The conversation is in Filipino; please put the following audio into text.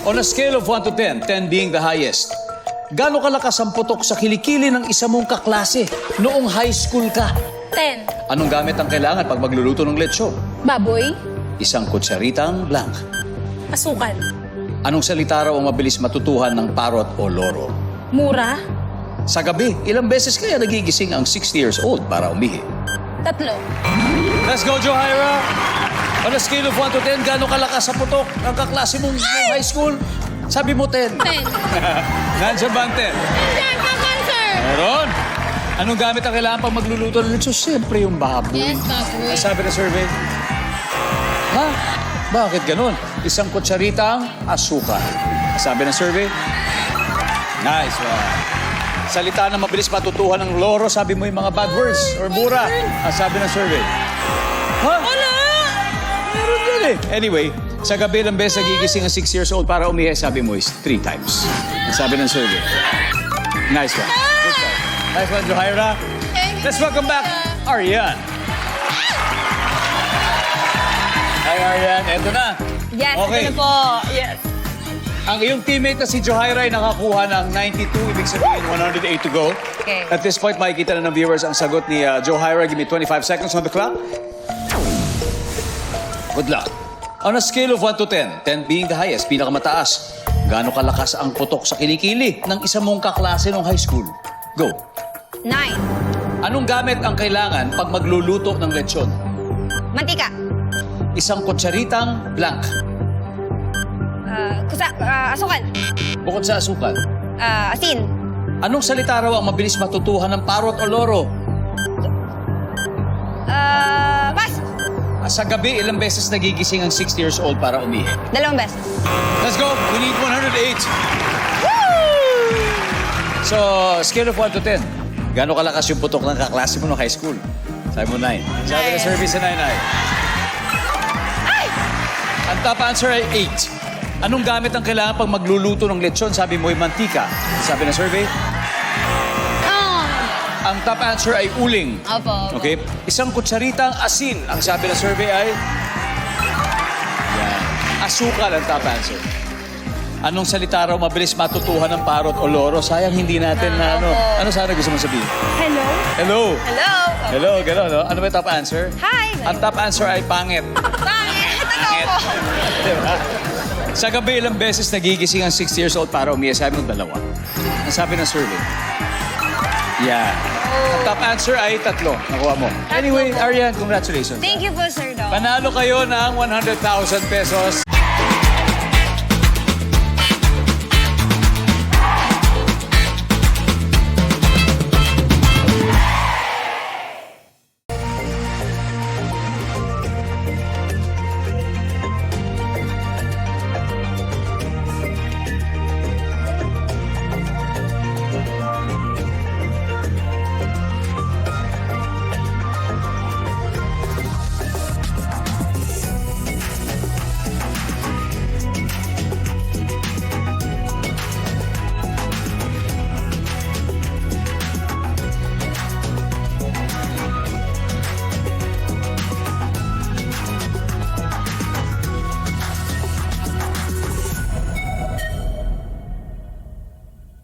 On a scale of 1 to 10, 10 being the highest, gaano kalakas ang putok sa kilikili ng isa mong kaklase noong high school ka? 10. Anong gamit ang kailangan pag magluluto ng lechon? Baboy. Isang kutsaritang blank. Asukal. Anong salita raw ang mabilis matutuhan ng parot o loro? Mura. Sa gabi, ilang beses kaya nagigising ang 60 years old para umihi? 3. Let's go, Johaira! On a scale of 1 to 10, gaano kalakas sa putok ang kaklase mong noong high school? Sabi mo 10. 10. Nandiyan ba ang 10? Sir, come sir! Meron! Anong gamit ang kailangan pag magluluto ng lechon? Siyempre yung baboy. Yes, baboy. Ang sabi ng survey? Ha? Bakit ganun? Isang kutsaritang asukal. Ang sabi ng survey? Nice one. Salita na mabilis matutuhan ng loro, sabi mo yung mga bad words or mura. Ang sabi ng survey? Ha? Wala! Meron yun eh. Anyway, sa gabi ng beses nagigising ang 6 years old para umihi, sabi mo is 3 times. Ang sabi ng survey. Nice one. Good one. Nice one, Johaira. Let's welcome back, Arian. Hi, Arian. Eto na. Yes, Okay. ito na po. Yes. Ang iyong teammate na si Johaira ay nakakuha ng 92, ibig sabihin 108 to go. Okay. At this point, makikita na ng viewers ang sagot ni Johaira. Give me 25 seconds on the clock. Good luck. On a scale of 1 to 10, 10 being the highest, pinakamataas, gaano kalakas ang putok sa kilikili ng isa mong kaklase nung high school? Go. 9. Anong gamit ang kailangan pag magluluto ng lechon? Mantika. Isang kutsaritang blank. Asukal. Bukod sa asukal. Asin. Anong salita raw ang mabilis matutuhan ng parot o loro? Pass. Sa gabi, ilang beses nagigising ang 60 years old para umihi? 2 beses. Let's go! We need 108. So, scale of 1 to 10. Gaano kalakas yung putok ng kaklase mo no high school? Sabi mo 9. Sabi na survey sa 9 ay? Ang top answer ay 8. Anong gamit ang kailangan pag magluluto ng lechon? Sabi mo ay mantika. Sabi na survey? Ang top answer ay uling. Opo. Okay? Isang kutsaritang asin. Ang sabi ng survey ay? Yan. Asukal ang top answer. Anong salita raw mabilis matutuhan ng parot o loro? Sayang hindi natin na ano. Ano sana gusto mong sabihin? Hello. Hello. Hello. Hello, gano'n, no? Ano ba yung top answer? Hi. Ang top answer ay pangit. Pangit. Pangit. Diba? Sa gabi, ilang beses nagigising ang 60 years old para umiya. Sabi mo 2. Ang sabi ng survey? Yeah. Ang top answer ay 3. Nakuha mo. Anyway, Arian, congratulations. Thank you po, sir. Panalo kayo ng 100,000 pesos.